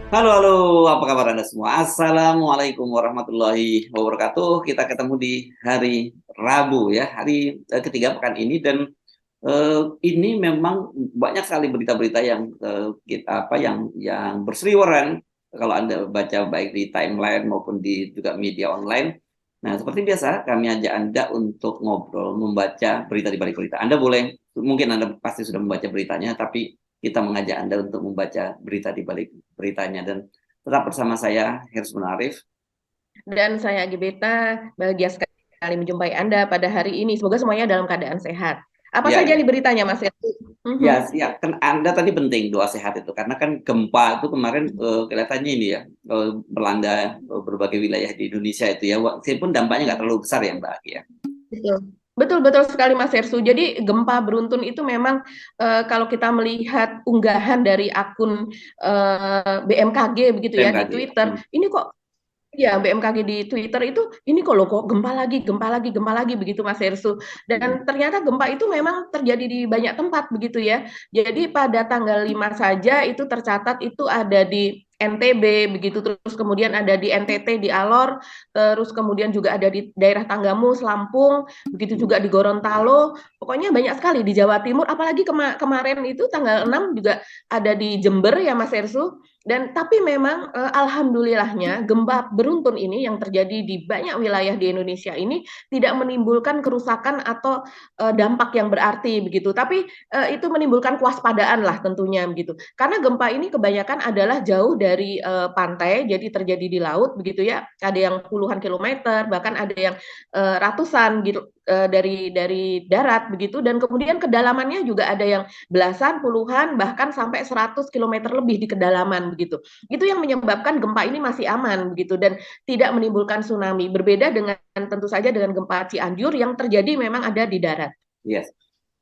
Halo, halo, apa kabar Anda semua? Assalamualaikum warahmatullahi wabarakatuh. Kita ketemu di hari Rabu ya, hari ketiga pekan ini dan ini memang banyak sekali berita-berita yang kita yang berseliweran kalau Anda baca baik di timeline maupun di juga media online. Nah, seperti biasa kami ajak Anda untuk ngobrol, membaca berita di balik berita. Anda boleh, mungkin Anda pasti sudah membaca beritanya, tapi kita mengajak Anda untuk membaca berita di balik beritanya dan tetap bersama saya Hirs Munarif. Dan saya Gebeta, bahagia sekali menjumpai Anda pada hari ini. Semoga semuanya dalam keadaan sehat. Apa Ya, saja ya. nih beritanya, Mas Heru? Ya, Mhm. ya, kan Anda tadi penting doa sehat itu karena kan gempa itu kemarin kelihatannya ini ya melanda berbagai wilayah di Indonesia itu ya, walaupun dampaknya nggak terlalu besar ya Mbak ya. Betul. Betul, betul sekali Mas Hersu. Jadi gempa beruntun itu memang kalau kita melihat unggahan dari akun BMKG begitu ya di BMKG. Twitter, ini kok ya BMKG di Twitter itu ini kok loh kok gempa lagi, gempa lagi, gempa lagi begitu Mas Hersu. Hmm. Dan ternyata gempa itu memang terjadi di banyak tempat begitu ya. Jadi pada tanggal 5 saja itu tercatat itu ada di NTB begitu, terus kemudian ada di NTT di Alor, terus kemudian juga ada di daerah Tanggamus Lampung, begitu juga di Gorontalo. Pokoknya banyak sekali di Jawa Timur, apalagi kemarin itu tanggal 6 juga ada di Jember ya Mas Hersu. Dan tapi memang alhamdulillahnya gempa beruntun ini yang terjadi di banyak wilayah di Indonesia ini tidak menimbulkan kerusakan atau dampak yang berarti begitu. Tapi itu menimbulkan kewaspadaan lah tentunya begitu. Karena gempa ini kebanyakan adalah jauh dari pantai, jadi terjadi di laut begitu ya. Ada yang puluhan kilometer, bahkan ada yang ratusan gitu dari darat begitu. Dan kemudian kedalamannya juga ada yang belasan, puluhan, bahkan sampai 100 kilometer lebih di kedalaman begitu. Itu yang menyebabkan gempa ini masih aman begitu dan tidak menimbulkan tsunami. Berbeda dengan tentu saja dengan gempa Cianjur yang terjadi memang ada di darat. Yes.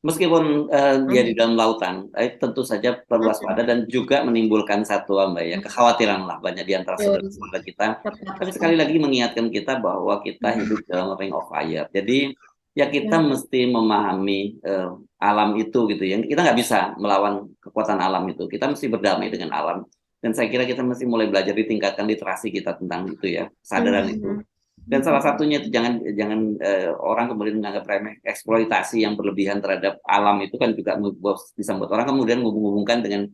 Meskipun dia di Mhm. dalam lautan, tentu saja perlu waspada Mhm. dan juga menimbulkan satu Mbak ya kekhawatiran lah banyak di antara Betul. saudara-saudara kita. Tepat Tapi sekali sekali. lagi mengingatkan kita bahwa kita hidup dalam ring of fire. Jadi ya kita Ya. mesti memahami alam itu gitu ya. Kita nggak bisa melawan kekuatan alam itu. Kita mesti berdamai dengan alam. Dan saya kira kita mesti mulai belajar ditingkatkan literasi kita tentang itu ya, kesadaran itu. Mhm. Dan salah satunya itu jangan jangan orang kemudian menganggap remeh eksploitasi yang berlebihan terhadap alam itu kan juga bisa membuat orang kemudian menghubungkan dengan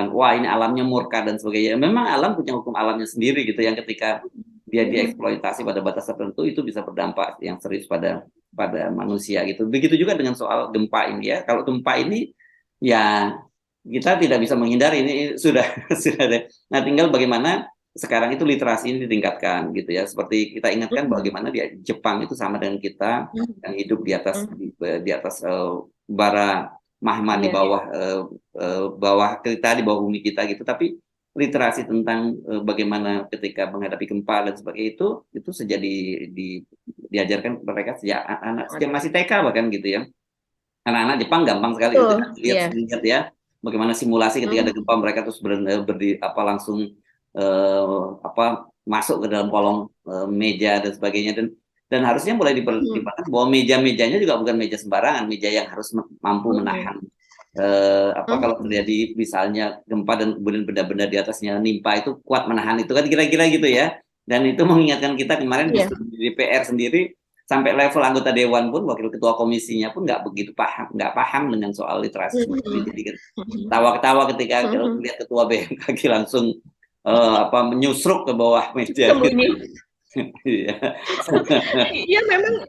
wah ini alamnya murka dan sebagainya. Memang alam punya hukum alamnya sendiri gitu yang ketika dia Mhm. dieksploitasi pada batas tertentu itu bisa berdampak yang serius pada pada manusia gitu. Begitu juga dengan soal gempa ini ya. Kalau gempa ini ya kita tidak bisa menghindari ini sudah sudah ada. Nah, tinggal bagaimana sekarang itu literasi ini ditingkatkan gitu ya. Seperti kita ingatkan Mhm. bagaimana di Jepang itu sama dengan kita Mhm. yang hidup di atas Mhm. di atas bara mahma di Iya. bawah bawah kita di bawah bumi kita gitu. Tapi literasi tentang bagaimana ketika menghadapi gempa dan sebagainya itu sejak diajarkan mereka sejak anak sejak masih TK bahkan gitu ya. Anak-anak Jepang gampang sekali gitu kan Betul. Iya. lihat ya bagaimana simulasi ketika ada Mhm. gempa mereka terus apa langsung apa masuk ke dalam kolong meja dan sebagainya dan harusnya mulai Mhm. dipertimbangkan bahwa meja-mejanya juga bukan meja sembarangan, meja yang harus mampu Mhm. menahan apa kalau Mhm. terjadi misalnya gempa dan kemudian benda-benda di atasnya nimpa itu kuat menahan itu kan kira-kira gitu ya. Dan itu mengingatkan kita kemarin Iya. justru di DPR sendiri sampai level anggota dewan pun wakil ketua komisinya pun nggak begitu paham nggak paham dengan soal literasi semacam ini Mhm. jadi kan Mhm. tawa-ketawa ketika Mhm. lihat ketua BMKG langsung apa menyusruk ke bawah meja gitu. Sembunyi. Iya. Iya memang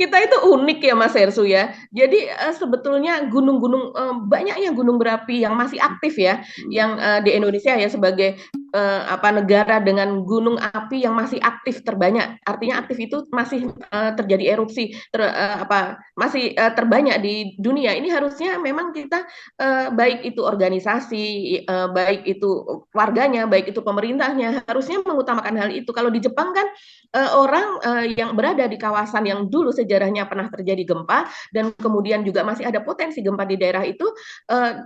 kita itu unik ya Mas Hersu ya. Jadi sebetulnya gunung-gunung banyaknya gunung berapi yang masih aktif ya, yang di Indonesia ya sebagai apa negara dengan gunung api yang masih aktif terbanyak. Artinya aktif itu masih terjadi erupsi apa masih terbanyak di dunia. Ini harusnya memang kita baik itu organisasi, baik itu warganya, baik itu pemerintahnya harusnya mengutamakan hal itu. Kalau di Jepang kan orang yang berada di kawasan yang dulu sejarahnya pernah terjadi gempa dan kemudian juga masih ada potensi gempa di daerah itu,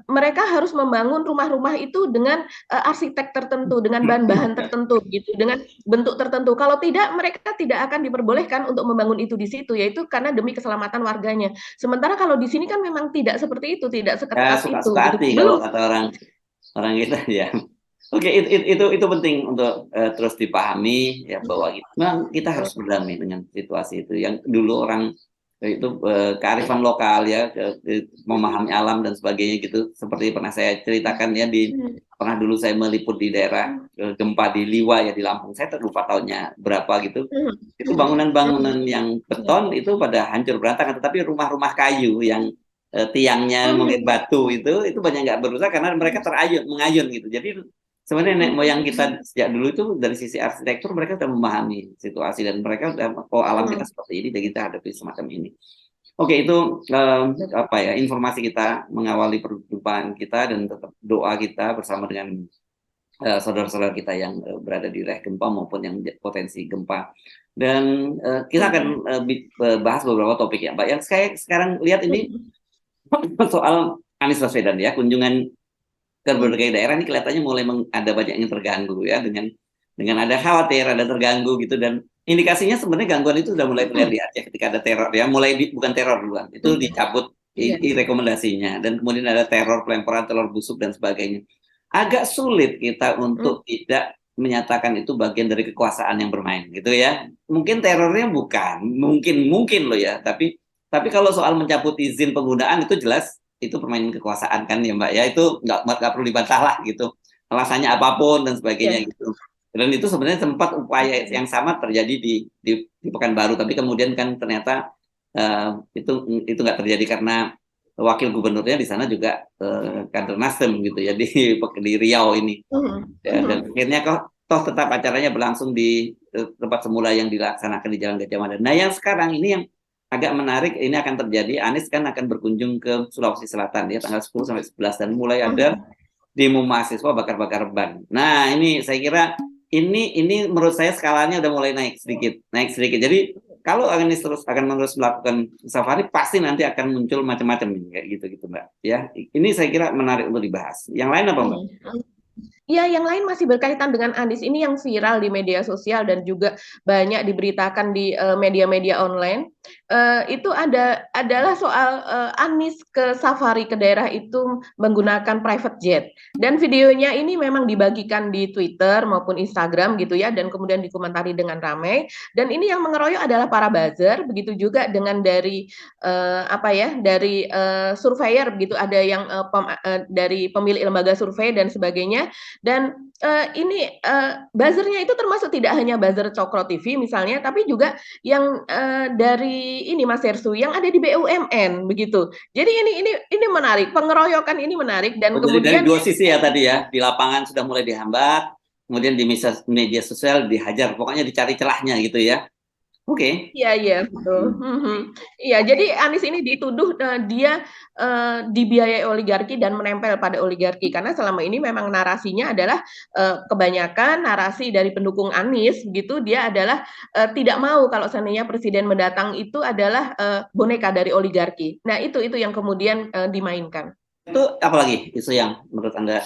mereka harus membangun rumah-rumah itu dengan arsitek tertentu, dengan bahan-bahan tertentu, gitu, dengan bentuk tertentu. Kalau tidak, mereka tidak akan diperbolehkan untuk membangun itu di situ, yaitu karena demi keselamatan warganya. Sementara kalau di sini kan memang tidak seperti itu, tidak Ya seketat itu, suka-suka gitu. hati kalau Belum. kata orang orang kita ya. Oke, itu penting untuk terus dipahami ya bahwa memang kita harus berdamai dengan situasi itu. Yang dulu orang itu kearifan lokal ya, memahami alam dan sebagainya gitu. Seperti pernah saya ceritakan ya pernah dulu saya meliput di daerah gempa di Liwa ya di Lampung. Saya lupa tahunnya berapa gitu. Itu bangunan-bangunan yang beton itu pada hancur berantakan, tetapi rumah-rumah kayu yang tiangnya mungkin batu itu banyak nggak berusaha karena mereka mengayun gitu. Jadi sebenarnya nenek moyang kita sejak dulu itu dari sisi arsitektur mereka sudah memahami situasi dan mereka sudah alam kita seperti ini dan kita hadapi semacam ini. Oke, itu apa ya informasi kita mengawali perjumpaan kita dan tetap doa kita bersama dengan saudara-saudara kita yang berada di wilayah gempa maupun yang potensi gempa. Dan kita akan bahas beberapa topik ya, Mbak. Yang saya sekarang lihat ini soal Anies Baswedan ya, kunjungan ke berbagai daerah ini kelihatannya mulai ada banyak yang terganggu ya dengan ada khawatir, ada terganggu gitu dan indikasinya sebenarnya gangguan itu sudah mulai terlihat ya ketika ada teror ya bukan teror duluan itu dicabut rekomendasinya dan kemudian ada teror pelemparan telur busuk dan sebagainya. Agak sulit kita untuk tidak menyatakan itu bagian dari kekuasaan yang bermain gitu ya. Mungkin terornya bukan, mungkin loh ya, tapi kalau soal mencabut izin penggunaan itu jelas itu permainan kekuasaan kan ya Mbak ya, itu nggak perlu dibantah lah gitu alasannya apapun dan sebagainya gitu. Dan itu sebenarnya sempat upaya yang sama terjadi di Pekanbaru, tapi kemudian kan ternyata itu nggak terjadi karena wakil gubernurnya di sana juga kader Nasdem gitu ya di Riau ini. Dan akhirnya toh tetap acaranya berlangsung di tempat semula yang dilaksanakan di Jalan Gajah Mada. Nah yang sekarang ini yang agak menarik ini akan terjadi, Anies kan akan berkunjung ke Sulawesi Selatan ya tanggal 10 sampai 11 dan mulai ada demo mahasiswa bakar-bakar ban. Nah, ini saya kira ini menurut saya skalanya udah mulai naik sedikit. Jadi kalau Anies akan terus melakukan safari pasti nanti akan muncul macam-macam kayak gitu Mbak. Ya, ini saya kira menarik untuk dibahas. Yang lain apa Mbak? Ya, yang lain masih berkaitan dengan Anies ini yang viral di media sosial dan juga banyak diberitakan di media-media online. Itu adalah soal Anies ke safari ke daerah itu menggunakan private jet. Dan videonya ini memang dibagikan di Twitter maupun Instagram gitu ya, dan kemudian dikomentari dengan ramai. Dan ini yang mengeroyok adalah para buzzer, begitu juga dengan dari dari surveyor begitu, ada yang dari pemilik lembaga survei dan sebagainya. Dan ini buzzernya itu termasuk tidak hanya buzzer Cokro TV misalnya, tapi juga yang dari ini Mas Hersu yang ada di BUMN begitu. Jadi ini menarik, pengeroyokan ini menarik dan Dari kemudian dua sisi ya tadi ya, di lapangan sudah mulai dihambat, kemudian di media sosial dihajar, pokoknya dicari celahnya gitu ya. Oke. Iya betul. Iya, jadi Anies ini dituduh dia dibiayai oligarki dan menempel pada oligarki karena selama ini memang narasinya adalah kebanyakan narasi dari pendukung Anies gitu dia adalah tidak mau kalau seandainya presiden mendatang itu adalah boneka dari oligarki. Nah, itu yang kemudian dimainkan. Itu apalagi isu yang menurut Anda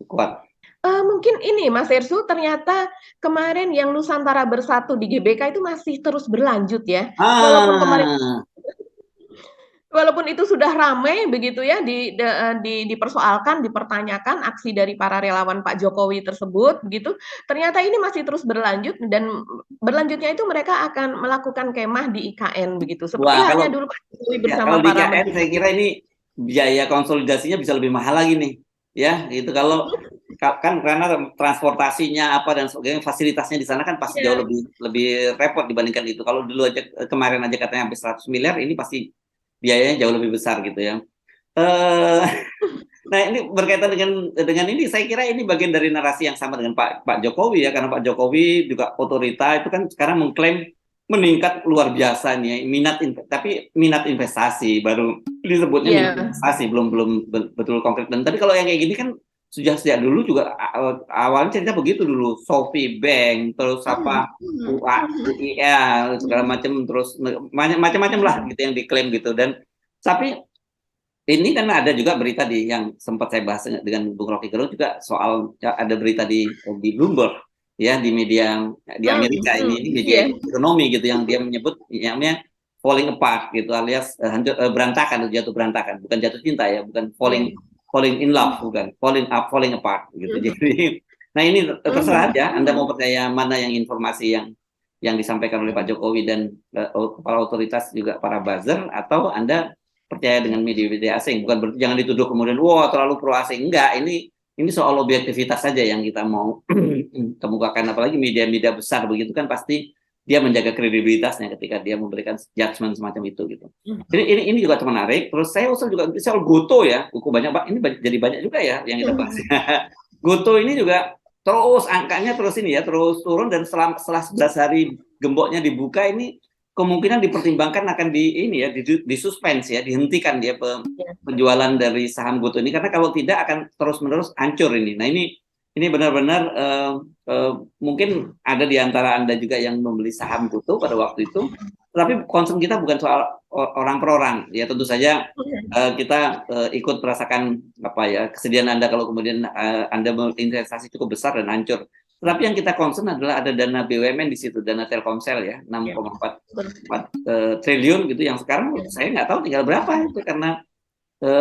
kuat? Mungkin ini Mas Hersu ternyata kemarin yang Nusantara Bersatu di GBK itu masih terus berlanjut ya. Walaupun itu sudah ramai begitu ya dipersoalkan, dipertanyakan aksi dari para relawan Pak Jokowi tersebut begitu. Ternyata ini masih terus berlanjut dan berlanjutnya itu mereka akan melakukan kemah di IKN begitu. Seperti halnya dulu Pak Jokowi bersama kalau di para IKN saya kira ini biaya konsolidasinya bisa lebih mahal lagi nih. Ya, itu kalau kan karena transportasinya apa dan sebagainya fasilitasnya di sana kan pasti jauh lebih repot dibandingkan itu. Kalau dulu aja kemarin aja katanya hampir 100 miliar, ini pasti biayanya jauh lebih besar gitu ya. Nah ini berkaitan dengan ini saya kira ini bagian dari narasi yang sama dengan Pak Jokowi ya, karena Pak Jokowi juga otorita itu kan sekarang mengklaim meningkat luar biasa nih tapi minat investasi baru disebutnya minat investasi belum betul konkret. Dan tapi kalau yang kayak gini kan sejak dulu juga awalnya cerita begitu dulu, Sophie Bank terus apa UIL segala macam terus macam-macam lah gitu yang diklaim gitu. Dan tapi ini kan ada juga berita yang sempat saya bahas dengan Bung Rocky Gerung juga soal ada berita di Bloomberg ya, di media di Amerika ini media ekonomi gitu yang dia menyebut namanya falling apart gitu, alias berantakan, jatuh berantakan, bukan jatuh cinta ya, bukan falling in love, bukan falling apart gitu. Jadi Nah ini terserah Mhm, aja, Anda mhm. mau percaya mana yang informasi yang disampaikan oleh Pak Jokowi dan kepala otoritas juga para buzzer, atau Anda percaya dengan media-media asing. Bukan berarti jangan dituduh kemudian, wah terlalu pro asing. Enggak, ini soal objektivitas saja yang kita mau kemukakan. Apalagi media-media besar begitu kan pasti dia menjaga kredibilitasnya ketika dia memberikan judgement semacam itu gitu. Jadi ini juga menarik. Terus saya usul juga soal Goto ya, buku banyak Pak. Ini jadi banyak juga ya yang kita bahas. Goto ini juga terus angkanya terus ini ya terus turun, dan setelah 11 hari gemboknya dibuka ini kemungkinan dipertimbangkan akan di suspens ya, dihentikan dia Iya. penjualan dari saham Goto ini, karena kalau tidak akan terus-menerus hancur ini. Nah ini benar-benar mungkin ada di antara Anda juga yang membeli saham Goto pada waktu itu, tapi concern kita bukan soal orang per orang ya, tentu saja kita ikut merasakan apa ya kesedihan Anda kalau kemudian Anda berinvestasi cukup besar dan hancur. Tetapi yang kita concern adalah ada dana BUMN di situ, dana Telkomsel ya, Iya, 6,4 betul. triliun gitu, yang sekarang Iya. saya nggak tahu tinggal berapa itu, karena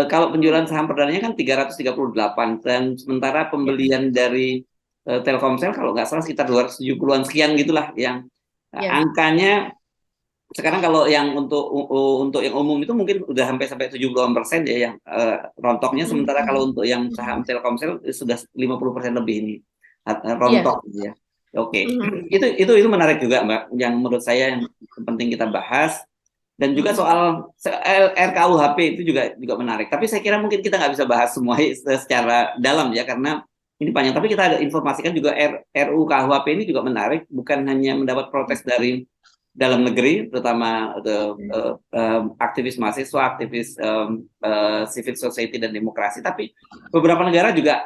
kalau penjualan saham perdananya kan 338, dan sementara Iya. pembelian dari Telkomsel kalau nggak salah sekitar 270-an sekian gitulah, yang Iya. angkanya sekarang kalau yang untuk yang umum itu mungkin udah sampai 70% ya yang rontoknya, sementara kalau untuk yang saham Telkomsel sudah 50% lebih ini Iya. rontok gitu ya. Oke, Mhm. itu menarik juga Mbak, yang menurut saya yang penting kita bahas. Dan juga Mhm. soal RKUHP itu juga menarik. Tapi saya kira mungkin kita nggak bisa bahas semua secara dalam ya, karena ini panjang. Tapi kita ada informasikan juga RUU KUHP ini juga menarik, bukan hanya mendapat protes dari dalam negeri, terutama aktivis mahasiswa, aktivis civil society dan demokrasi, tapi beberapa negara juga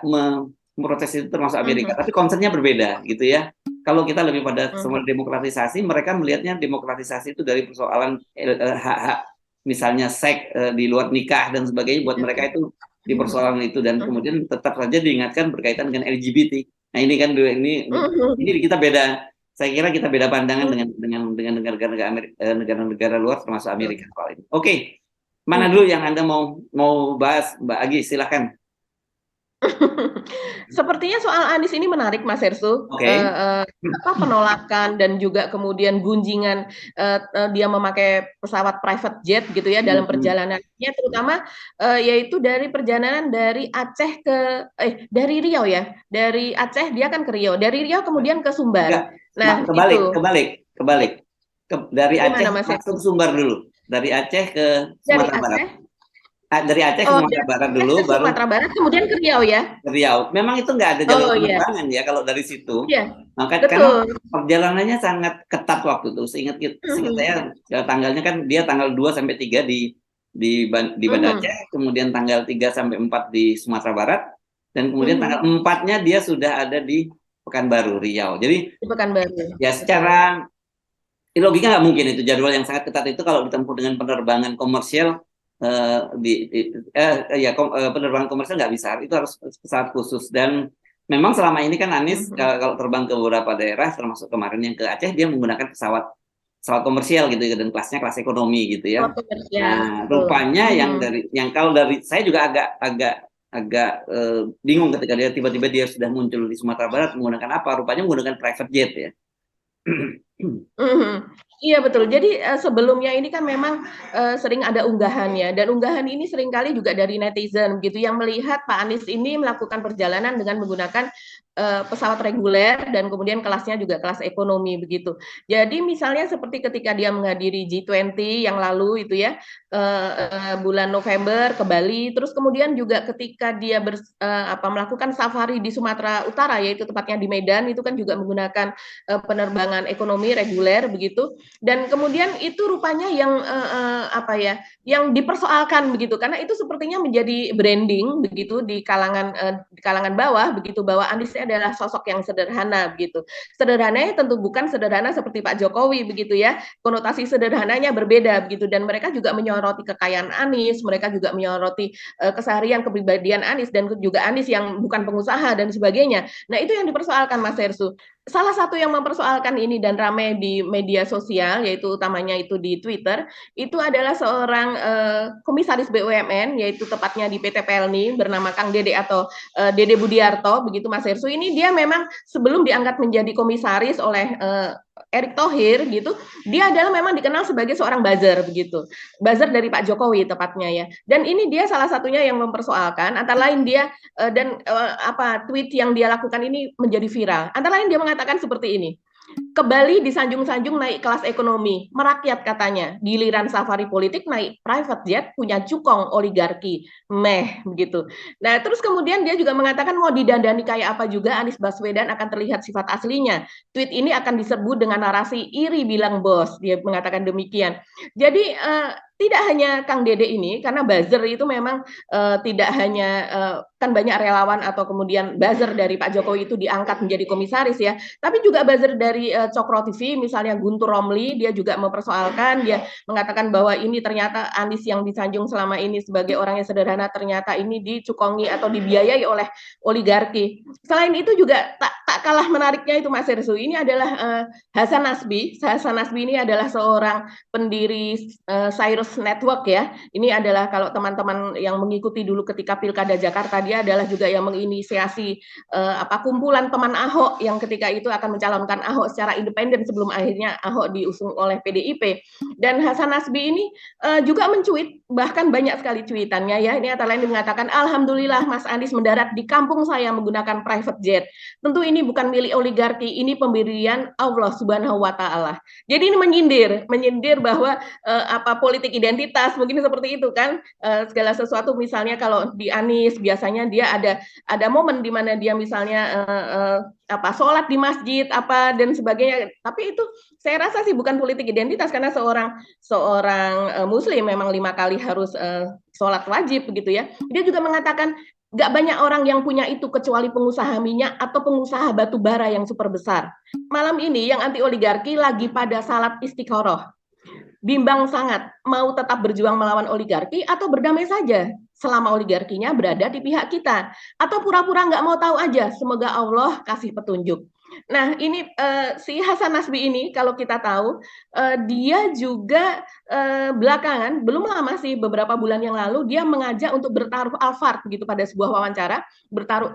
memprotes itu, termasuk Amerika. Mhm. Tapi concernnya berbeda gitu ya. Kalau kita lebih pada Mhm. semua demokratisasi, mereka melihatnya demokratisasi itu dari persoalan hak-hak, misalnya seks di luar nikah dan sebagainya, buat mereka itu di Mhm. persoalan itu, dan Mhm. kemudian tetap saja diingatkan berkaitan dengan LGBT. Nah ini kan ini Mhm. kita beda. Saya kira kita beda pandangan Mhm. dengan negara-negara luar termasuk Amerika Mhm. soal ini. Oke, mana dulu Mhm. yang Anda mau bahas, Mbak Agi? Silahkan. Sepertinya soal Anies ini menarik Mas Herssu, Oke. apa, penolakan dan juga kemudian gunjingan, dia memakai pesawat private jet gitu ya dalam perjalanannya, terutama, yaitu dari perjalanan dari Aceh dari Riau ya, dari Aceh dia kan ke Riau, dari Riau kemudian ke Sumbar. Enggak, Nah kebalik, itu, kebalik, kebalik. Dari Aceh gimana Mas langsung Herssu? Sumbar dulu. Dari Aceh ke Dari Sumatera Barat. Aceh Dari Aceh ke oh Sumatera dari Barat Aceh dulu, ke baru Sumatera Barat kemudian ke Riau ya? ke Riau. Memang itu nggak ada jalur Oh iya, penerbangan ya kalau dari situ. iya, Maka karena betul. perjalanannya sangat ketat waktu itu. Seingat Mhm. saya tanggalnya kan dia tanggal 2 sampai 3 di Banda Mhm. Aceh, kemudian tanggal 3 sampai 4 di Sumatera Barat, dan kemudian tanggal Mhm. 4-nya dia sudah ada di Pekanbaru, Riau. Jadi Di Pekanbaru, ya betul. secara logika nggak mungkin itu jadwal yang sangat ketat itu kalau ditempuh dengan penerbangan komersial, penerbangan komersial nggak bisa, itu harus pesawat khusus. Dan memang selama ini kan Anies Mhm. kalau terbang ke beberapa daerah termasuk kemarin yang ke Aceh, dia menggunakan pesawat pesawat komersial gitu ya, dan kelasnya kelas ekonomi gitu ya. Pesawat komersial, Nah betul. rupanya Mhm. yang kalau dari saya juga agak bingung ketika dia tiba-tiba dia sudah muncul di Sumatera Barat menggunakan apa, rupanya menggunakan private jet ya. Mhm. Iya betul. Jadi, sebelumnya ini kan memang, sering ada unggahan ya, dan unggahan ini seringkali juga dari netizen gitu, yang melihat Pak Anies ini melakukan perjalanan dengan menggunakan, pesawat reguler dan kemudian kelasnya juga kelas ekonomi begitu. Jadi misalnya seperti ketika dia menghadiri G20 yang lalu itu ya, bulan November ke Bali, terus kemudian juga ketika dia melakukan safari di Sumatera Utara, yaitu tepatnya di Medan, itu kan juga menggunakan penerbangan ekonomi reguler begitu, dan kemudian itu rupanya yang yang dipersoalkan begitu, karena itu sepertinya menjadi branding begitu di kalangan bawah begitu, bahwa Anies ini adalah sosok yang sederhana begitu. Sederhananya tentu bukan sederhana seperti Pak Jokowi begitu ya, konotasi sederhananya berbeda begitu, dan mereka juga menyoroti kekayaan Anies, mereka juga menyoroti keseharian kepribadian Anies, dan juga Anies yang bukan pengusaha dan sebagainya. Nah itu yang dipersoalkan Mas Hersu. salah satu yang mempersoalkan ini dan ramai di media sosial, yaitu utamanya itu di Twitter, itu adalah seorang komisaris BUMN, yaitu tepatnya di PT Pelni, bernama Kang Dede atau Dede Budiarto, begitu Mas Hersu. Ini dia memang sebelum diangkat menjadi komisaris oleh Erick Thohir gitu, dia adalah memang dikenal sebagai seorang buzzer begitu, buzzer dari Pak Jokowi tepatnya ya. Dan ini dia salah satunya yang mempersoalkan, antara lain dia tweet yang dia lakukan ini menjadi viral. Antara lain dia mengatakan seperti ini. Ke Bali disanjung-sanjung naik kelas ekonomi, merakyat katanya. Giliran safari politik naik private jet punya cukong oligarki. Begitu. Nah, terus kemudian dia juga mengatakan mau didandani kayak apa juga Anies Baswedan akan terlihat sifat aslinya. Tweet ini akan diserbu dengan narasi iri bilang bos. Dia mengatakan demikian. Jadi tidak hanya Kang Dede ini, karena buzzer itu memang tidak hanya kan banyak relawan atau kemudian buzzer dari Pak Jokowi itu diangkat menjadi komisaris ya, tapi juga buzzer dari Cokro TV, misalnya Guntur Romli, dia juga mempersoalkan, dia mengatakan bahwa ini ternyata Anies yang disanjung selama ini sebagai orang yang sederhana, ternyata ini dicukongi atau dibiayai oleh oligarki. Selain itu juga tak kalah menariknya itu Mas Hersu, ini adalah Hasan Nasbi. Hasan Nasbi ini adalah seorang pendiri Cyrus Network ya. Ini adalah kalau teman-teman yang mengikuti dulu ketika Pilkada Jakarta, dia adalah juga yang menginisiasi kumpulan teman Ahok yang ketika itu akan mencalonkan Ahok secara independen sebelum akhirnya Ahok diusung oleh PDIP. Dan Hasan Nasbi ini juga mencuit, bahkan banyak sekali cuitannya ya. Ini antara lain mengatakan, alhamdulillah Mas Anies mendarat di kampung saya menggunakan private jet. Tentu ini bukan milik oligarki, ini pemberian Allah Subhanahu wa taala. Jadi ini menyindir bahwa politik identitas mungkin seperti itu kan, segala sesuatu misalnya kalau di Anies biasanya dia ada momen di mana dia misalnya sholat di masjid dan sebagainya, tapi itu saya rasa sih bukan politik identitas, karena seorang muslim memang 5 kali harus sholat wajib begitu ya. Dia juga mengatakan nggak banyak orang yang punya itu kecuali pengusaha minyak atau pengusaha batu bara yang super besar. Malam ini yang anti oligarki lagi pada salat istiqoroh, bimbang sangat, mau tetap berjuang melawan oligarki atau berdamai saja selama oligarkinya berada di pihak kita, atau pura-pura nggak mau tahu aja, semoga Allah kasih petunjuk. Nah ini si Hasan Nasbi ini kalau kita tahu dia juga belakangan, belum lama sih, beberapa bulan yang lalu dia mengajak untuk bertaruh Alphard begitu pada sebuah wawancara, bertaruh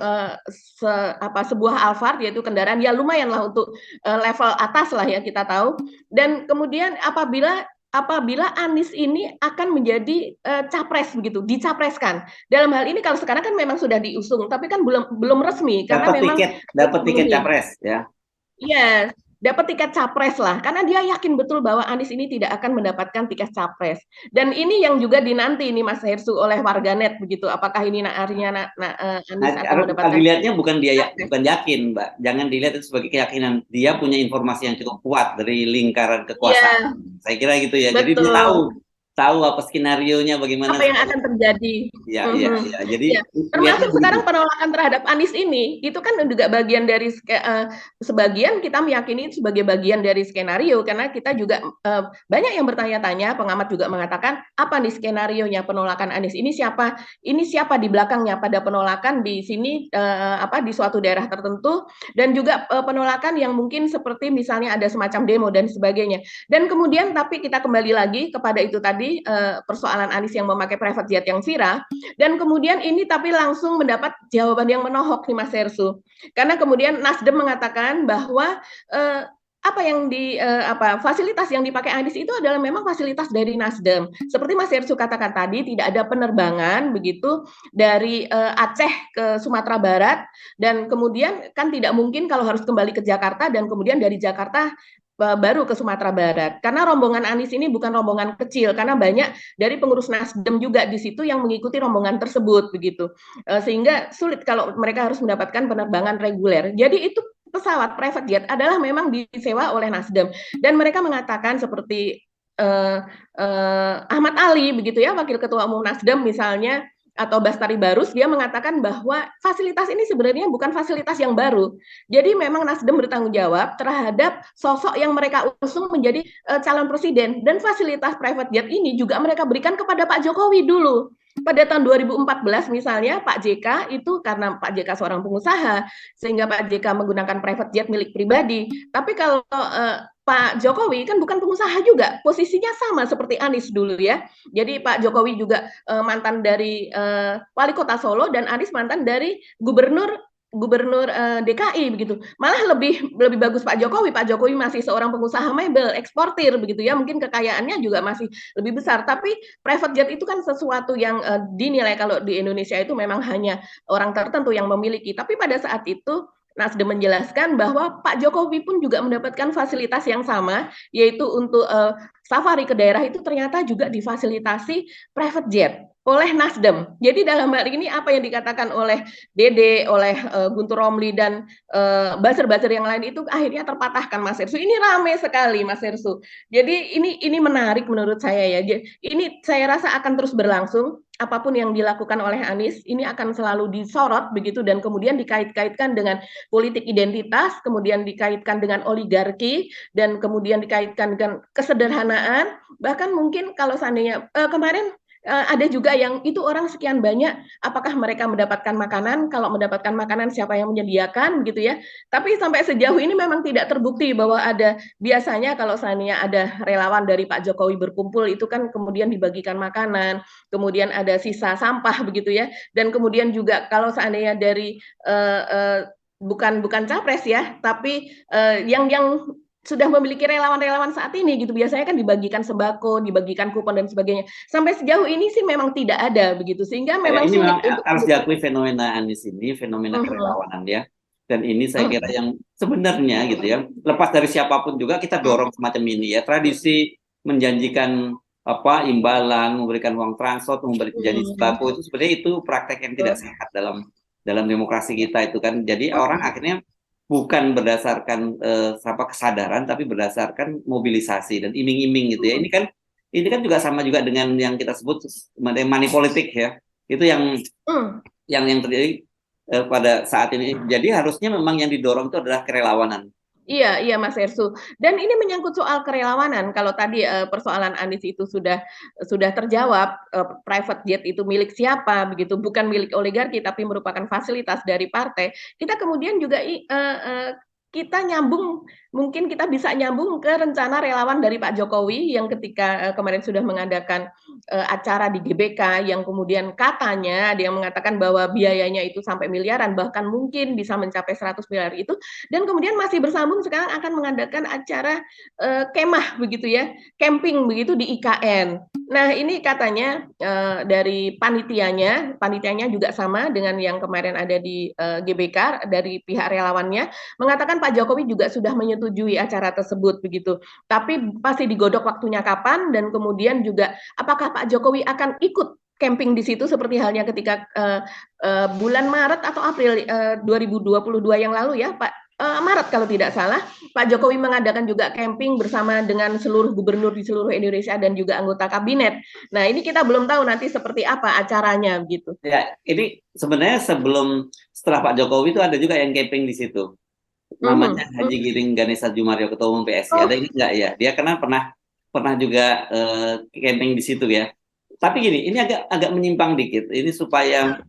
sebuah Alphard, yaitu kendaraan ya lumayan lah untuk level atas lah ya kita tahu. Dan kemudian apabila Anies ini akan menjadi capres begitu, dicapreskan. Dalam hal ini kalau sekarang kan memang sudah diusung, tapi kan belum resmi karena dapat tiket capres ya. Iya, dapat tiket capres lah, karena dia yakin betul bahwa Anies ini tidak akan mendapatkan tiket capres. Dan ini yang juga dinanti ini Mas Hersu oleh warganet begitu. Apakah ini artinya Anies akan mendapatkan? Dilihatnya bukan yakin, Mbak. Jangan dilihat itu sebagai keyakinan. Dia punya informasi yang cukup kuat dari lingkaran kekuasaan. Yeah. Saya kira gitu ya. Betul. Jadi dia tahu apa skenarionya, bagaimana apa yang akan terjadi. Iya. Jadi termasuk sekarang penolakan terhadap Anies ini itu kan juga bagian dari sebagian kita meyakini sebagai bagian dari skenario, karena kita juga banyak yang bertanya-tanya, pengamat juga mengatakan apa nih skenarionya penolakan Anies ini, siapa di belakangnya pada penolakan di sini di suatu daerah tertentu, dan juga penolakan yang mungkin seperti misalnya ada semacam demo dan sebagainya. Dan kemudian tapi kita kembali lagi kepada itu tadi, persoalan Anies yang memakai private jet yang viral, dan kemudian ini tapi langsung mendapat jawaban yang menohok nih Mas Hersu, karena kemudian Nasdem mengatakan bahwa fasilitas yang dipakai Anies itu adalah memang fasilitas dari Nasdem. Seperti Mas Hersu katakan tadi, tidak ada penerbangan begitu dari Aceh ke Sumatera Barat, dan kemudian kan tidak mungkin kalau harus kembali ke Jakarta dan kemudian dari Jakarta baru ke Sumatera Barat, karena rombongan Anies ini bukan rombongan kecil, karena banyak dari pengurus Nasdem juga di situ yang mengikuti rombongan tersebut begitu, sehingga sulit kalau mereka harus mendapatkan penerbangan reguler. Jadi itu pesawat private jet adalah memang disewa oleh Nasdem, dan mereka mengatakan seperti Ahmad Ali begitu ya, Wakil Ketua Umum Nasdem misalnya, atau Bastari Barus, dia mengatakan bahwa fasilitas ini sebenarnya bukan fasilitas yang baru. Jadi memang Nasdem bertanggung jawab terhadap sosok yang mereka usung menjadi calon presiden, dan fasilitas private jet ini juga mereka berikan kepada Pak Jokowi dulu. pada tahun 2014 misalnya Pak JK itu karena Pak JK seorang pengusaha sehingga Pak JK menggunakan private jet milik pribadi. Tapi kalau Pak Jokowi kan bukan pengusaha juga, posisinya sama seperti Anies dulu ya. Jadi Pak Jokowi juga mantan dari wali kota Solo dan Anies mantan dari gubernur gubernur DKI begitu. Malah lebih bagus Pak Jokowi. Pak Jokowi masih seorang pengusaha mebel, eksportir begitu ya. Mungkin kekayaannya juga masih lebih besar. Tapi private jet itu kan sesuatu yang dinilai kalau di Indonesia itu memang hanya orang tertentu yang memiliki. Tapi pada saat itu Nasdem menjelaskan bahwa Pak Jokowi pun juga mendapatkan fasilitas yang sama, yaitu untuk safari ke daerah itu ternyata juga difasilitasi private jet oleh Nasdem. Jadi dalam hal ini apa yang dikatakan oleh Dede, oleh Guntur Romli dan buzzer-buzzer yang lain itu akhirnya terpatahkan Mas Ersu. Ini ramai sekali Mas Ersu. Jadi ini menarik menurut saya ya. Ini saya rasa akan terus berlangsung. Apapun yang dilakukan oleh Anies ini akan selalu disorot begitu dan kemudian dikait-kaitkan dengan politik identitas, kemudian dikaitkan dengan oligarki dan kemudian dikaitkan dengan kesederhanaan. Bahkan mungkin kalau seandainya kemarin ada juga yang itu orang sekian banyak, apakah mereka mendapatkan makanan? Kalau mendapatkan makanan siapa yang menyediakan gitu ya. Tapi sampai sejauh ini memang tidak terbukti bahwa ada biasanya kalau seandainya ada relawan dari Pak Jokowi berkumpul itu kan kemudian dibagikan makanan, kemudian ada sisa sampah begitu ya. Dan kemudian juga kalau seandainya dari bukan capres ya, tapi yang sudah memiliki relawan-relawan saat ini gitu biasanya kan dibagikan sembako, dibagikan kupon dan sebagainya. Sampai sejauh ini sih memang tidak ada begitu sehingga memang Ini sulit memang untuk harus diakui fenomena Anies ini, fenomena kerelawanan ya. Dan ini saya kira yang sebenarnya gitu ya, lepas dari siapapun juga kita dorong semacam ini ya. Tradisi menjanjikan imbalan, memberikan uang transport, memberikan janji sembako itu sebenarnya itu praktek yang tidak sehat dalam demokrasi kita itu kan. Jadi orang akhirnya bukan berdasarkan kesadaran tapi berdasarkan mobilisasi dan iming-iming gitu ya. Ini kan juga sama juga dengan yang kita sebut money politik ya. Itu yang terjadi pada saat ini. Jadi harusnya memang yang didorong itu adalah kerelawanan. Iya, Mas Ersu. Dan ini menyangkut soal kerelawanan. Kalau tadi persoalan Anies itu sudah terjawab, private jet itu milik siapa, begitu, bukan milik oligarki, tapi merupakan fasilitas dari partai. Kita kemudian juga kita nyambung, mungkin kita bisa nyambung ke rencana relawan dari Pak Jokowi yang ketika kemarin sudah mengadakan acara di GBK yang kemudian katanya dia mengatakan bahwa biayanya itu sampai miliaran, bahkan mungkin bisa mencapai 100 miliar itu, dan kemudian masih bersambung sekarang akan mengadakan acara kemah begitu ya, camping begitu di IKN. Nah ini katanya dari panitianya juga sama dengan yang kemarin ada di GBK dari pihak relawannya, mengatakan Pak Jokowi juga sudah menyetujui acara tersebut begitu. Tapi pasti digodok waktunya kapan dan kemudian juga apakah Pak Jokowi akan ikut camping di situ seperti halnya ketika bulan Maret atau April 2022 yang lalu ya Pak. Maret kalau tidak salah, Pak Jokowi mengadakan juga camping bersama dengan seluruh gubernur di seluruh Indonesia dan juga anggota kabinet. Nah ini kita belum tahu nanti seperti apa acaranya gitu. Ya, ini sebenarnya setelah Pak Jokowi itu ada juga yang camping di situ. Namanya Haji Giring Ganesa Jumario, Ketua Umum PSI. Ada ingat nggak ya? Dia pernah juga camping di situ ya. Tapi gini, ini agak menyimpang dikit. Ini supaya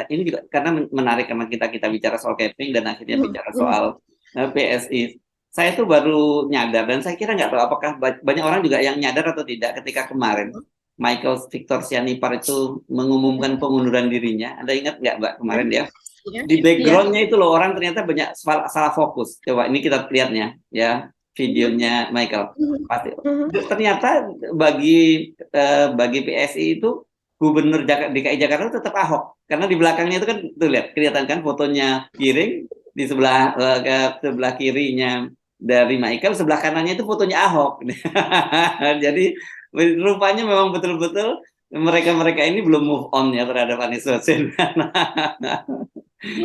ini juga karena menarik karena kita bicara soal camping dan akhirnya bicara soal PSI. Saya tuh baru nyadar dan saya kira nggak tahu apakah banyak orang juga yang nyadar atau tidak ketika kemarin Michael Victor Sianipar itu mengumumkan pengunduran dirinya. Anda ingat nggak Mbak kemarin dia? Di backgroundnya itu loh orang ternyata banyak salah fokus. Coba ini kita lihatnya ya videonya Michael. Pasti. Ternyata bagi PSI itu Gubernur DKI Jakarta itu tetap Ahok karena di belakangnya itu kan tuh lihat kelihatan kan fotonya Giring di sebelah kirinya dari Michael, sebelah kanannya itu fotonya Ahok. Jadi rupanya memang betul-betul mereka ini belum move on ya terhadap Anies Baswedan.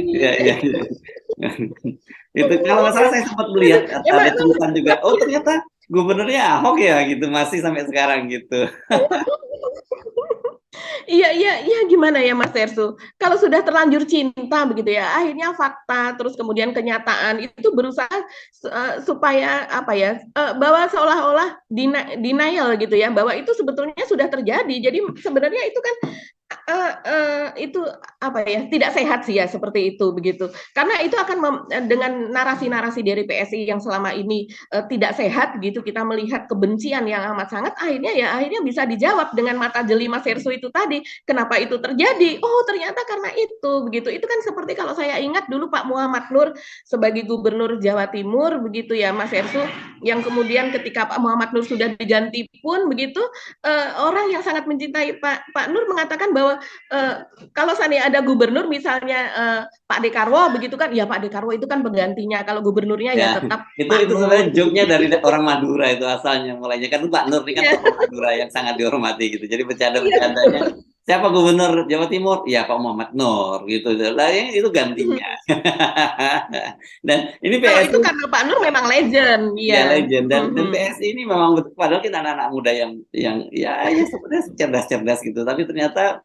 Ya. Itu kalau nggak salah saya sempat melihat ada tulisan juga. Oh ternyata gubernurnya Ahok ya gitu masih sampai sekarang gitu. Iya, gimana ya Mas Ersu? Kalau sudah terlanjur cinta begitu ya, akhirnya fakta terus kemudian kenyataan itu berusaha supaya apa ya, bahwa seolah-olah denial gitu ya, bahwa itu sebetulnya sudah terjadi. Jadi sebenarnya itu kan itu apa ya, tidak sehat sih ya seperti itu begitu. Karena itu akan dengan narasi-narasi dari PSI yang selama ini tidak sehat gitu, kita melihat kebencian yang amat sangat, akhirnya bisa dijawab dengan mata jeli Mas Hersu itu tadi. Kenapa itu terjadi? Oh, ternyata karena itu begitu. Itu kan seperti kalau saya ingat dulu Pak Muhammad Nur sebagai Gubernur Jawa Timur begitu ya Mas Hersu, yang kemudian ketika Pak Muhammad Nur sudah diganti pun begitu, orang yang sangat mencintai Pak Nur mengatakan bahwa kalau seandainya ada gubernur misalnya Pak Dekarwo begitu kan, ya Pak Dekarwo itu kan penggantinya, kalau gubernurnya ya Ya, tetap itu Pak sebenarnya Nur. joke-nya dari orang Madura itu asalnya mulainya kan Pak Nur ini kan Iya, tokoh Madura yang sangat dihormati gitu. Jadi iya bercanda-bercandanya betul. siapa gubernur Jawa Timur? Ya Pak Muhammad Nur gitu. Lah yang itu gantinya. Dan ini Kalau itu PSI karena Pak Nur memang legend, ya iya. legend dan PSI ini memang padahal kita anak-anak muda yang ya sebenarnya cerdas-cerdas gitu. Tapi ternyata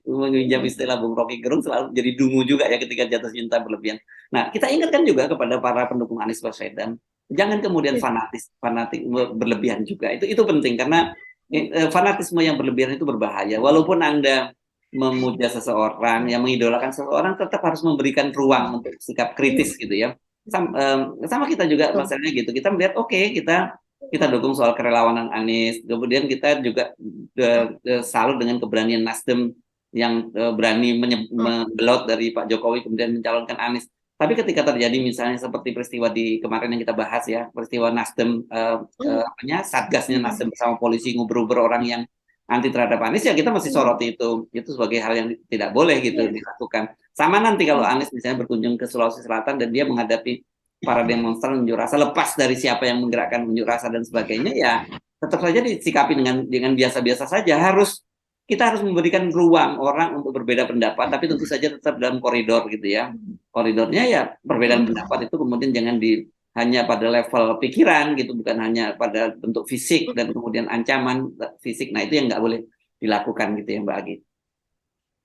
menginjam istilah Bung Rocky Gerung selalu jadi dungu juga ya ketika jatuh cinta berlebihan. Nah, kita ingatkan juga kepada para pendukung Anies Baswedan, jangan kemudian fanatik berlebihan juga. Itu penting karena fanatisme yang berlebihan itu berbahaya. Walaupun Anda memuja seseorang, yang mengidolakan seseorang, tetap harus memberikan ruang untuk sikap kritis gitu ya. Sama kita juga masalahnya gitu. Kita melihat oke, kita dukung soal kerelawanan Anies. Kemudian kita juga salut dengan keberanian Nasdem yang berani membelot dari Pak Jokowi kemudian mencalonkan Anies. Tapi ketika terjadi misalnya seperti peristiwa di kemarin yang kita bahas ya, peristiwa Nasdem satgasnya Nasdem bersama polisi nguber-nguber orang yang anti terhadap Anies, ya kita masih soroti itu sebagai hal yang tidak boleh gitu dilakukan. Sama nanti kalau Anies misalnya berkunjung ke Sulawesi Selatan dan dia menghadapi para demonstran unjuk rasa, lepas dari siapa yang menggerakkan unjuk rasa dan sebagainya, ya tetap saja disikapi dengan biasa-biasa saja. Kita harus memberikan ruang orang untuk berbeda pendapat, tapi tentu saja tetap dalam koridor gitu ya. Koridornya ya perbedaan pendapat itu kemudian jangan hanya pada level pikiran gitu, bukan hanya pada bentuk fisik dan kemudian ancaman fisik. Nah itu yang nggak boleh dilakukan gitu ya Mbak Agi.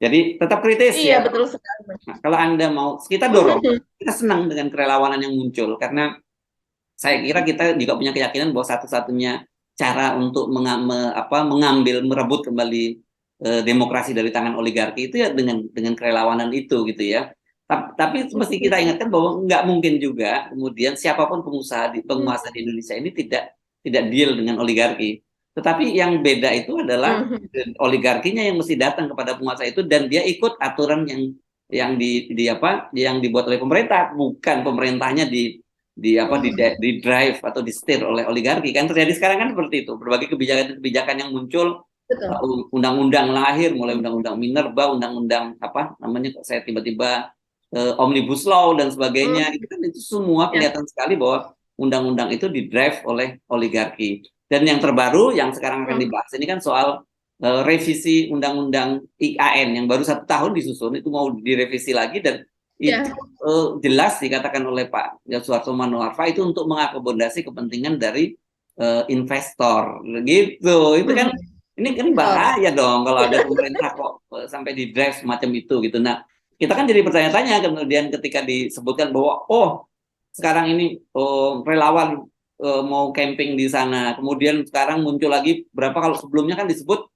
Jadi tetap kritis Iya, ya. betul sekali. Nah, kalau Anda mau, kita dorong, kita senang dengan kerelawanan yang muncul karena saya kira kita juga punya keyakinan bahwa satu-satunya cara untuk mengambil, merebut kembali demokrasi dari tangan oligarki itu ya dengan kerelawanan itu gitu ya. Tapi mesti kita ingatkan bahwa nggak mungkin juga kemudian siapapun penguasa di Indonesia ini tidak deal dengan oligarki. Tetapi yang beda itu adalah oligarkinya yang mesti datang kepada penguasa itu dan dia ikut aturan yang dibuat oleh pemerintah, bukan pemerintahnya di drive atau di setir oleh oligarki. Kan terjadi sekarang kan seperti itu. Berbagai kebijakan yang muncul, undang-undang lahir, mulai undang-undang Minerba, undang-undang apa namanya, kok saya tiba-tiba Omnibus Law dan sebagainya, itu semua kelihatan sekali bahwa undang-undang itu didrive oleh oligarki. Dan yang terbaru yang sekarang akan dibahas ini kan soal revisi undang-undang IAN yang baru 1 tahun disusun, itu mau direvisi lagi dan itu jelas dikatakan oleh Pak Suharto Manoarfa itu untuk mengakomodasi kepentingan dari investor gitu. Itu kan ini kan bahaya dong kalau ada pemerintah kok sampai di drive semacam itu gitu. Nah, kita kan jadi bertanya-tanya kemudian ketika disebutkan bahwa sekarang ini relawan mau camping di sana. Kemudian sekarang muncul lagi berapa, kalau sebelumnya kan disebut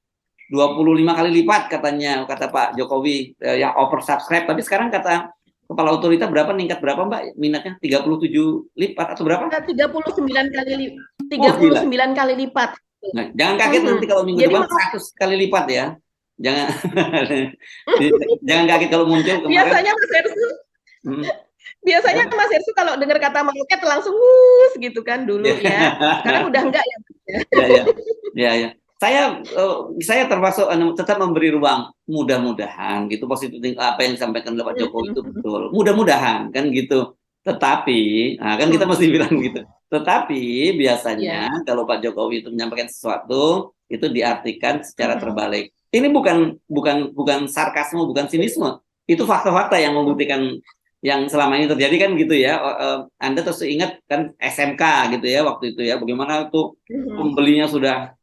25 kali lipat katanya, kata Pak Jokowi yang oversubscribe, tapi sekarang kata kepala otorita berapa, meningkat berapa Mbak minatnya, 37 lipat atau berapa? 39 kali lipat. Nah, jangan kaget nanti kalau minggu depan 100 kali lipat ya. Jangan jangan kaget kalau muncul kemarin. Biasanya Mas Hersu kalau dengar kata meroket langsung gitu kan dulu ya. Sekarang udah enggak ya. Ya. Saya termasuk tetap memberi ruang, mudah-mudahan gitu, positif apa yang disampaikan oleh Pak Jokowi itu betul. Mudah-mudahan kan gitu. Tetapi kan kita mesti bilang gitu. Tetapi biasanya kalau Pak Jokowi itu menyampaikan sesuatu itu diartikan secara terbalik. Ini bukan sarkasme, bukan sinisme. Itu fakta-fakta yang membuktikan yang selama ini terjadi kan gitu ya. Anda terus ingat kan SMK gitu ya waktu itu ya, bagaimana tuh pembelinya sudah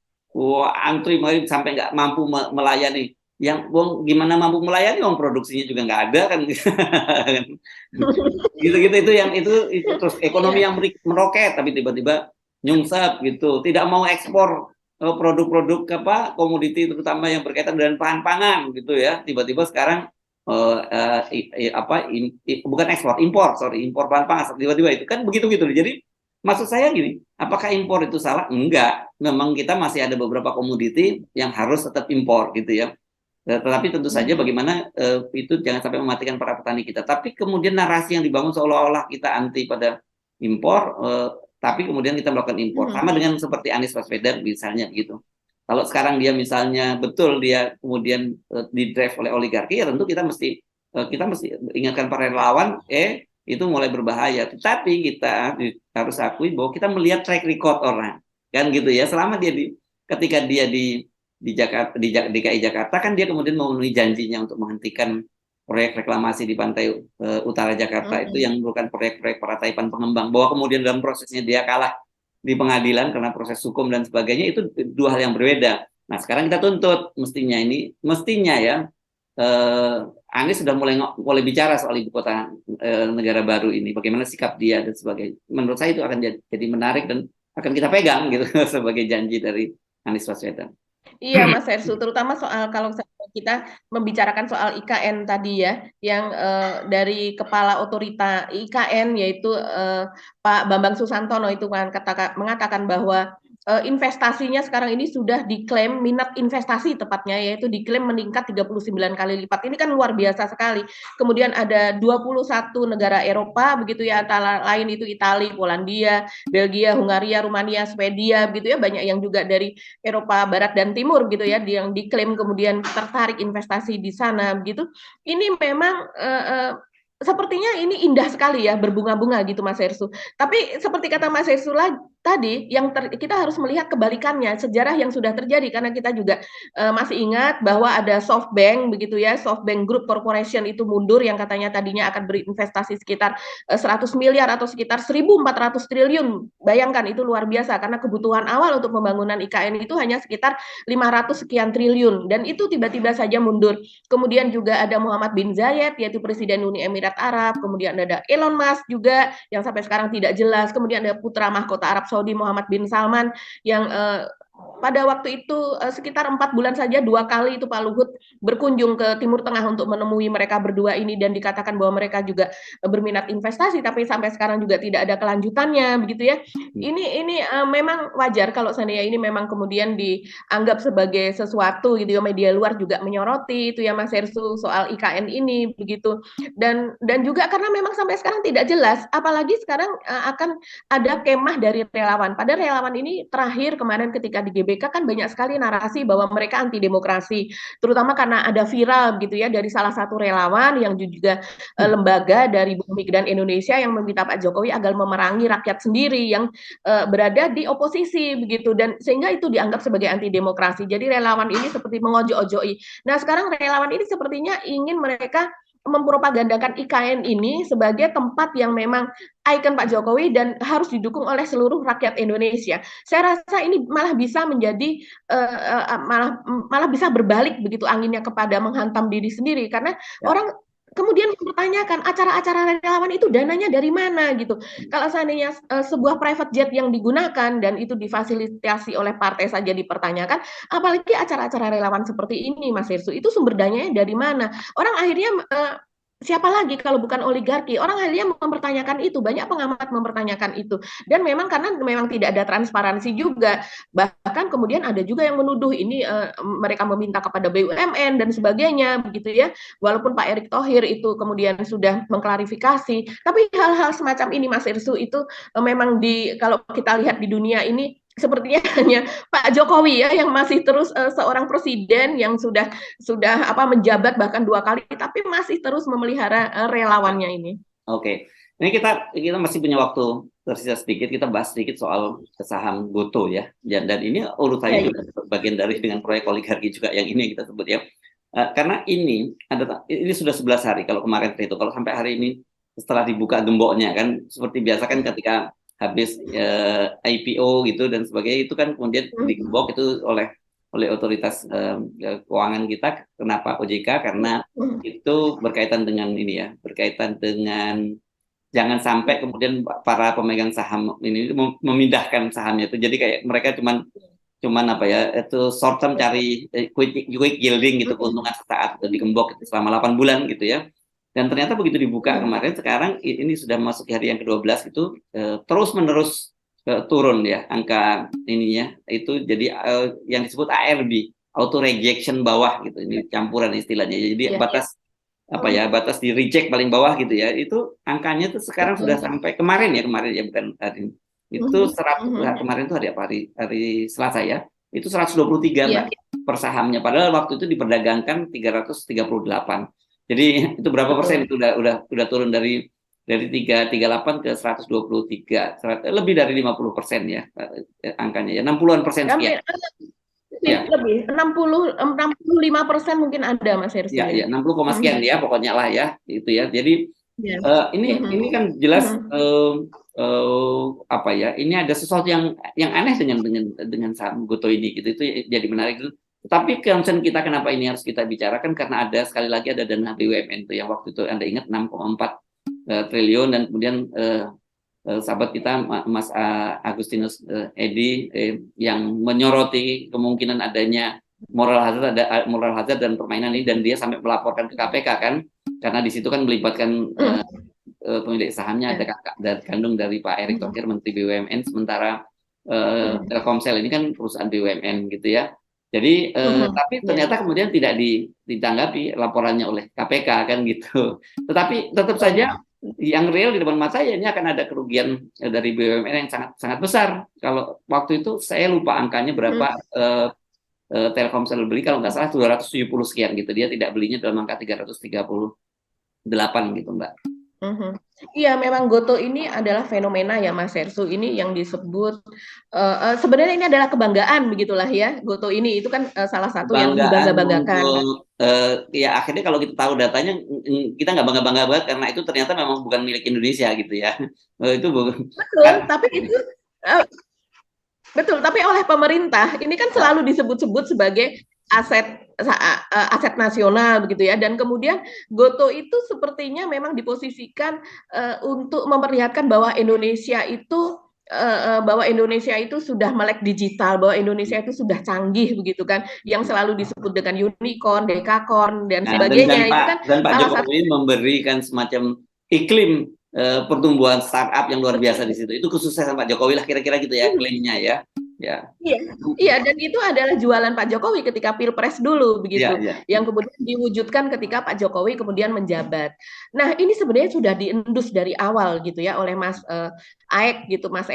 antri sampai nggak mampu melayani. Yang gimana mampu melayani, produksinya juga nggak ada kan. Gitu-gitu itu terus ekonomi yang meroket tapi tiba-tiba nyungsep gitu, tidak mau ekspor produk-produk komoditi terutama yang berkaitan dengan bahan pangan gitu ya. Tiba-tiba sekarang bukan ekspor, impor bahan pangan tiba-tiba itu kan begitu gitu. Jadi maksud saya gini, apakah impor itu salah? Enggak. Memang kita masih ada beberapa komoditi yang harus tetap impor gitu ya. Tetapi tentu saja bagaimana itu jangan sampai mematikan para petani kita. Tapi kemudian narasi yang dibangun seolah-olah kita anti pada impor, tapi kemudian kita melakukan impor. Sama dengan seperti Anies Baswedan misalnya gitu. Kalau sekarang dia misalnya betul dia kemudian didrive oleh oligarki, ya tentu kita mesti ingatkan para relawan, itu mulai berbahaya. Tetapi kita harus akui bahwa kita melihat track record orang, kan gitu ya. Selama ketika dia di Jakarta, di DKI Jakarta kan dia kemudian memenuhi janjinya untuk menghentikan proyek reklamasi di pantai utara Jakarta itu yang merupakan proyek-proyek Parataipan Pengembang, bahwa kemudian dalam prosesnya dia kalah di pengadilan karena proses hukum dan sebagainya, itu dua hal yang berbeda. Nah sekarang kita tuntut mestinya ya, Anies sudah mulai bicara soal ibu kota negara baru ini, bagaimana sikap dia dan sebagainya. Menurut saya itu akan jadi menarik dan akan kita pegang gitu sebagai janji dari Anies Baswedan. Iya Mas Hersu, terutama soal kalau kita membicarakan soal IKN tadi ya, yang dari kepala otorita IKN yaitu Pak Bambang Susantono itu kan mengatakan bahwa investasinya sekarang ini sudah diklaim, minat investasi tepatnya yaitu diklaim meningkat 39 kali lipat. Ini kan luar biasa sekali. Kemudian ada 21 negara Eropa begitu ya, antara lain itu Italia, Polandia, Belgia, Hungaria, Rumania, Swedia begitu ya, banyak yang juga dari Eropa Barat dan Timur gitu ya, yang diklaim kemudian tertarik investasi di sana begitu. Ini memang sepertinya ini indah sekali ya, berbunga-bunga gitu Mas Hersu. Tapi seperti kata Mas Hersu tadi, kita harus melihat kebalikannya, sejarah yang sudah terjadi, karena kita juga masih ingat bahwa ada SoftBank begitu ya, SoftBank Group Corporation itu mundur yang katanya tadinya akan berinvestasi sekitar 100 miliar atau sekitar 1.400 triliun. Bayangkan itu luar biasa, karena kebutuhan awal untuk pembangunan IKN itu hanya sekitar 500 sekian triliun, dan itu tiba-tiba saja mundur. Kemudian juga ada Muhammad bin Zayed, yaitu Presiden Uni Emirat Arab, kemudian ada Elon Musk juga yang sampai sekarang tidak jelas, kemudian ada putra mahkota Arab Saudi Muhammad bin Salman yang pada waktu itu sekitar 4 bulan saja 2 kali itu Pak Luhut berkunjung ke Timur Tengah untuk menemui mereka berdua ini, dan dikatakan bahwa mereka juga berminat investasi, tapi sampai sekarang juga tidak ada kelanjutannya begitu ya. Ini memang wajar kalau seandainya ini memang kemudian dianggap sebagai sesuatu gitu ya, media luar juga menyoroti itu ya Mas Hersu soal IKN ini begitu, dan juga karena memang sampai sekarang tidak jelas, apalagi sekarang akan ada kemah dari relawan. Pada relawan ini terakhir kemarin ketika di GBK kan banyak sekali narasi bahwa mereka anti demokrasi, terutama karena ada viral gitu ya dari salah satu relawan yang juga lembaga dari Buruh Migran Indonesia yang meminta Pak Jokowi agar memerangi rakyat sendiri yang berada di oposisi begitu, dan sehingga itu dianggap sebagai anti demokrasi. Jadi relawan ini seperti mengojo-ojoi. Nah sekarang relawan ini sepertinya ingin mereka mempropagandakan IKN ini sebagai tempat yang memang ikon Pak Jokowi dan harus didukung oleh seluruh rakyat Indonesia. Saya rasa ini malah bisa menjadi malah bisa berbalik begitu anginnya kepada menghantam diri sendiri, karena orang kemudian mempertanyakan acara-acara relawan itu dananya dari mana gitu. Kalau seandainya sebuah private jet yang digunakan dan itu difasilitasi oleh partai saja dipertanyakan, apalagi acara-acara relawan seperti ini Mas Hirsu, itu sumber dananya dari mana? Orang akhirnya siapa lagi kalau bukan oligarki? Orang akhirnya mempertanyakan itu, banyak pengamat mempertanyakan itu. Dan memang karena memang tidak ada transparansi juga. Bahkan kemudian ada juga yang menuduh ini mereka meminta kepada BUMN dan sebagainya begitu ya. Walaupun Pak Erick Thohir itu kemudian sudah mengklarifikasi, tapi hal-hal semacam ini Mas Irsu itu memang kalau kita lihat di dunia ini sepertinya hanya Pak Jokowi ya yang masih terus seorang presiden yang sudah menjabat bahkan 2 kali, tapi masih terus memelihara relawannya ini. Oke, ini kita masih punya waktu tersisa sedikit, kita bahas sedikit soal saham Gotoh ya. Dan ini urutannya juga bagian dari dengan proyek oligarki juga yang ini kita sebut ya. Karena ini sudah 11 hari kalau kemarin itu, kalau sampai hari ini setelah dibuka gemboknya kan seperti biasa kan ketika habis IPO gitu dan sebagainya, itu kan kemudian digembok itu oleh otoritas keuangan kita. Kenapa OJK? Karena itu berkaitan dengan ini ya, berkaitan dengan jangan sampai kemudian para pemegang saham ini memindahkan sahamnya itu. Jadi kayak mereka cuman cuman apa ya, itu short term cari quick yielding gitu, keuntungan sesaat itu digembok gitu, selama 8 bulan gitu ya. Dan ternyata begitu dibuka kemarin, sekarang ini sudah masuk hari yang ke-12 itu terus menerus turun ya angka ininya itu, jadi yang disebut ARB, auto rejection bawah gitu, ini campuran istilahnya. Jadi Iya, iya. batas apa ya, batas di reject paling bawah gitu ya, itu angkanya tuh sekarang sudah sampai kemarin ya bukan hari ini, itu kemarin tuh hari apa, hari Selasa ya, itu 123 Iya. Mbak per sahamnya, padahal waktu itu diperdagangkan 338. Jadi itu berapa persen, Betul. itu udah turun dari 338 ke 123, lebih dari 50% ya angkanya ya, 60-an persen sekian. Hampir Ya, lebih 65% mungkin ada Mas Hersy ya, ya. ya 60, sekian ya pokoknya lah ya itu ya. Jadi Iya. ini kan jelas apa ya? Ini ada sesuatu yang aneh dengan saham Goto ini gitu. Itu jadi menarik. Tetapi concern kita kenapa ini harus kita bicarakan, karena ada sekali lagi ada dana BUMN itu yang waktu itu Anda ingat 6,4 triliun, dan kemudian sahabat kita Mas Agustinus Edi yang menyoroti kemungkinan adanya moral hazard dan permainan ini, dan dia sampai melaporkan ke KPK kan, karena di situ kan melibatkan pemilik sahamnya ada kakak kandung dari Pak Erick Thohir, Menteri BUMN, sementara Telkomsel ini kan perusahaan BUMN gitu ya. Jadi tapi ternyata kemudian tidak ditanggapi laporannya oleh KPK kan gitu. Tetapi tetap saja yang real di depan mata ya, ini akan ada kerugian dari BUMN yang sangat sangat besar. Kalau waktu itu saya lupa angkanya berapa, Telkomsel beli kalau nggak salah 270 sekian gitu, dia tidak belinya dalam angka 338 gitu Mbak. Iya, memang Goto ini adalah fenomena ya Mas Hersu, ini yang disebut sebenarnya ini adalah kebanggaan begitulah ya, Goto ini itu kan salah satu yang dibangga-banggakan. Ya akhirnya kalau kita tahu datanya, kita nggak bangga-bangga banget karena itu ternyata memang bukan milik Indonesia gitu ya. Itu betul, kan, tapi itu betul, tapi oleh pemerintah ini kan selalu disebut-sebut sebagai aset nasional begitu ya, dan kemudian Goto itu sepertinya memang diposisikan untuk memperlihatkan bahwa Indonesia itu sudah melek digital, bahwa Indonesia itu sudah canggih begitu kan, yang selalu disebut dengan unicorn, dekakorn dan sebagainya. Itu kan dan Pak Jokowi memberikan semacam iklim pertumbuhan startup yang luar biasa di situ. Itu khususnya sama Pak Jokowi lah kira-kira gitu ya klaimnya ya. Ya. Iya, dan itu adalah jualan Pak Jokowi ketika Pilpres dulu begitu, yang kemudian diwujudkan ketika Pak Jokowi kemudian menjabat. Nah, ini sebenarnya sudah diendus dari awal gitu ya oleh Mas Aek gitu, Mas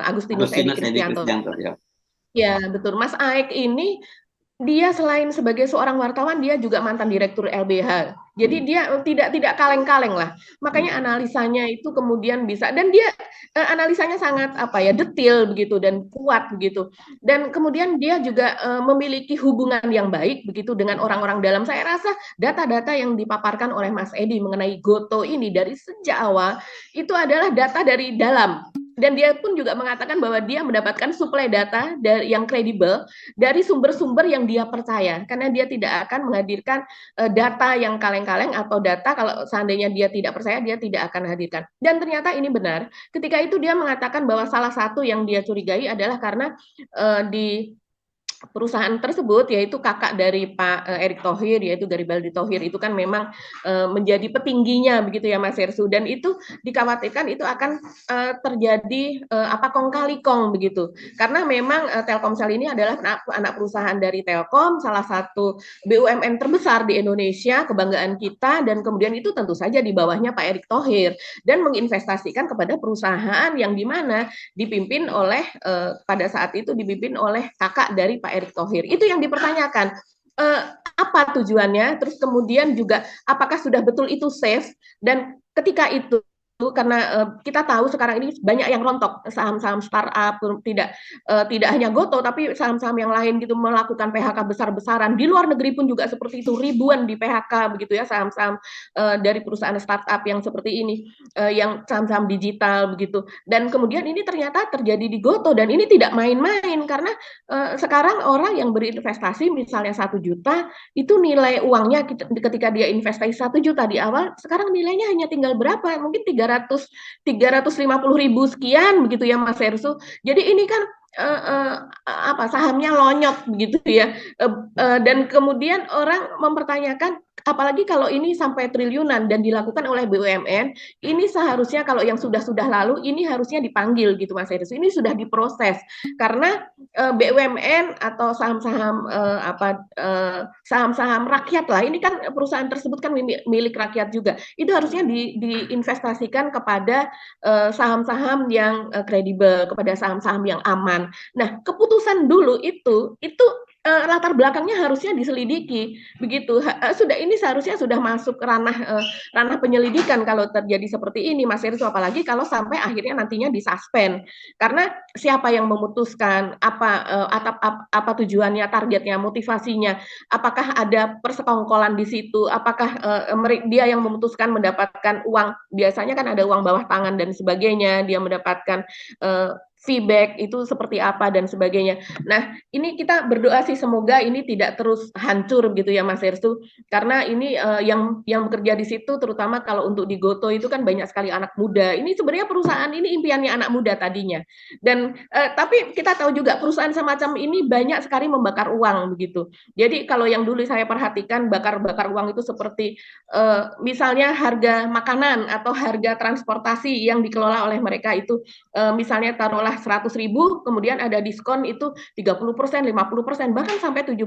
Agustinus Edi Kristianto. Ya, betul. Mas Aek ini dia selain sebagai seorang wartawan, dia juga mantan direktur LBH. Jadi dia tidak kaleng-kaleng lah. Makanya analisanya itu kemudian bisa, dan dia analisanya sangat detail begitu dan kuat begitu. Dan kemudian dia juga memiliki hubungan yang baik begitu dengan orang-orang dalam. Saya rasa data-data yang dipaparkan oleh Mas Edi mengenai Goto ini dari sejak awal itu adalah data dari dalam. Dan dia pun juga mengatakan bahwa dia mendapatkan suplai data yang kredibel dari sumber-sumber yang dia percaya, karena dia tidak akan menghadirkan data yang kaleng-kaleng atau data kalau seandainya dia tidak percaya, dia tidak akan hadirkan. Dan ternyata ini benar. Ketika itu dia mengatakan bahwa salah satu yang dia curigai adalah karena di perusahaan tersebut, yaitu kakak dari Pak Erick Thohir, yaitu Garibaldi Thohir, itu kan memang menjadi petingginya begitu ya Mas Hersu, dan itu dikhawatirkan itu akan terjadi kong kali kong begitu, karena memang Telkomsel ini adalah anak perusahaan dari Telkom, salah satu BUMN terbesar di Indonesia, kebanggaan kita, dan kemudian itu tentu saja di bawahnya Pak Erick Thohir, dan menginvestasikan kepada perusahaan yang dimana dipimpin oleh pada saat itu dipimpin oleh kakak dari Pak Erick Thohir. Itu yang dipertanyakan. Apa tujuannya? Terus kemudian juga apakah sudah betul itu safe? Dan ketika itu, karena kita tahu sekarang ini banyak yang rontok saham-saham startup, tidak hanya Goto tapi saham-saham yang lain gitu melakukan PHK besar-besaran, di luar negeri pun juga seperti itu, ribuan di PHK begitu ya saham-saham dari perusahaan startup yang seperti ini, yang saham-saham digital begitu. Dan kemudian ini ternyata terjadi di Goto, dan ini tidak main-main, karena sekarang orang yang berinvestasi misalnya 1 juta itu nilai uangnya ketika dia investasi 1 juta di awal, sekarang nilainya hanya tinggal berapa, mungkin 300 350.000 sekian begitu ya Mas Herssu. Jadi ini kan sahamnya lonyot begitu ya. Dan kemudian orang mempertanyakan, apalagi kalau ini sampai triliunan dan dilakukan oleh BUMN, ini seharusnya kalau yang sudah lalu ini harusnya dipanggil gitu Mas Herssu. Ini sudah diproses karena BUMN atau saham-saham rakyat lah, ini kan perusahaan tersebut kan milik rakyat juga, itu harusnya diinvestasikan kepada saham-saham yang kredibel, kepada saham-saham yang aman. Nah, keputusan dulu itu latar belakangnya harusnya diselidiki begitu. Ini seharusnya sudah masuk ranah penyelidikan kalau terjadi seperti ini Mas Herssu, apalagi kalau sampai akhirnya nantinya disuspend. Karena siapa yang memutuskan, apa tujuannya, targetnya, motivasinya, apakah ada persekongkolan di situ, apakah dia yang memutuskan mendapatkan uang, biasanya kan ada uang bawah tangan dan sebagainya, dia mendapatkan feedback itu seperti apa dan sebagainya. Nah, ini kita berdoa sih semoga ini tidak terus hancur gitu ya Mas Herssu, karena ini yang bekerja di situ, terutama kalau untuk di Gotoh itu kan banyak sekali anak muda. Ini sebenarnya perusahaan ini impiannya anak muda tadinya. Dan tapi kita tahu juga perusahaan semacam ini banyak sekali membakar uang begitu. Jadi kalau yang dulu saya perhatikan bakar uang itu seperti misalnya harga makanan atau harga transportasi yang dikelola oleh mereka itu misalnya taruhlah 100.000, kemudian ada diskon itu 30%, 50%, bahkan sampai 70%.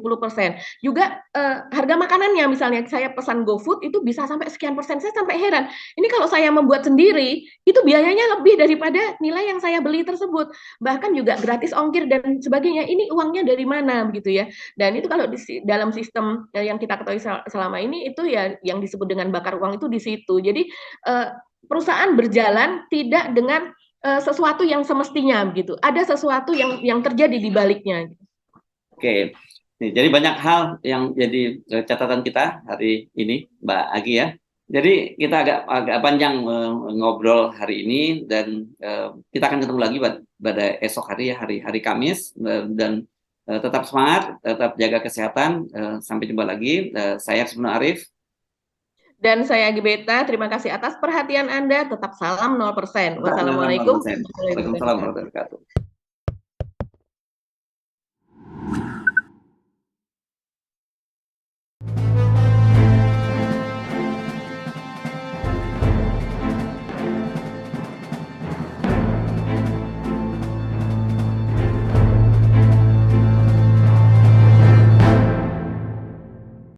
Juga harga makanannya, misalnya saya pesan GoFood itu bisa sampai sekian persen. Saya sampai heran. Ini kalau saya membuat sendiri, itu biayanya lebih daripada nilai yang saya beli tersebut. Bahkan juga gratis ongkir dan sebagainya. Ini uangnya dari mana begitu ya. Dan itu kalau dalam sistem yang kita ketahui selama ini itu ya yang disebut dengan bakar uang itu di situ. Jadi perusahaan berjalan tidak dengan sesuatu yang semestinya begitu. Ada sesuatu yang terjadi di baliknya. Oke. Nih, jadi banyak hal yang jadi catatan kita hari ini, Mbak Agi ya. Jadi kita agak panjang ngobrol hari ini dan kita akan ketemu lagi pada esok hari ya, hari Kamis, dan tetap semangat, tetap jaga kesehatan. Sampai jumpa lagi. Saya Sebenarnya Arif. Dan saya Gibeta, terima kasih atas perhatian Anda. Tetap salam 0%. Wassalamualaikum warahmatullahi wabarakatuh. Waalaikumsalam warahmatullahi wabarakatuh.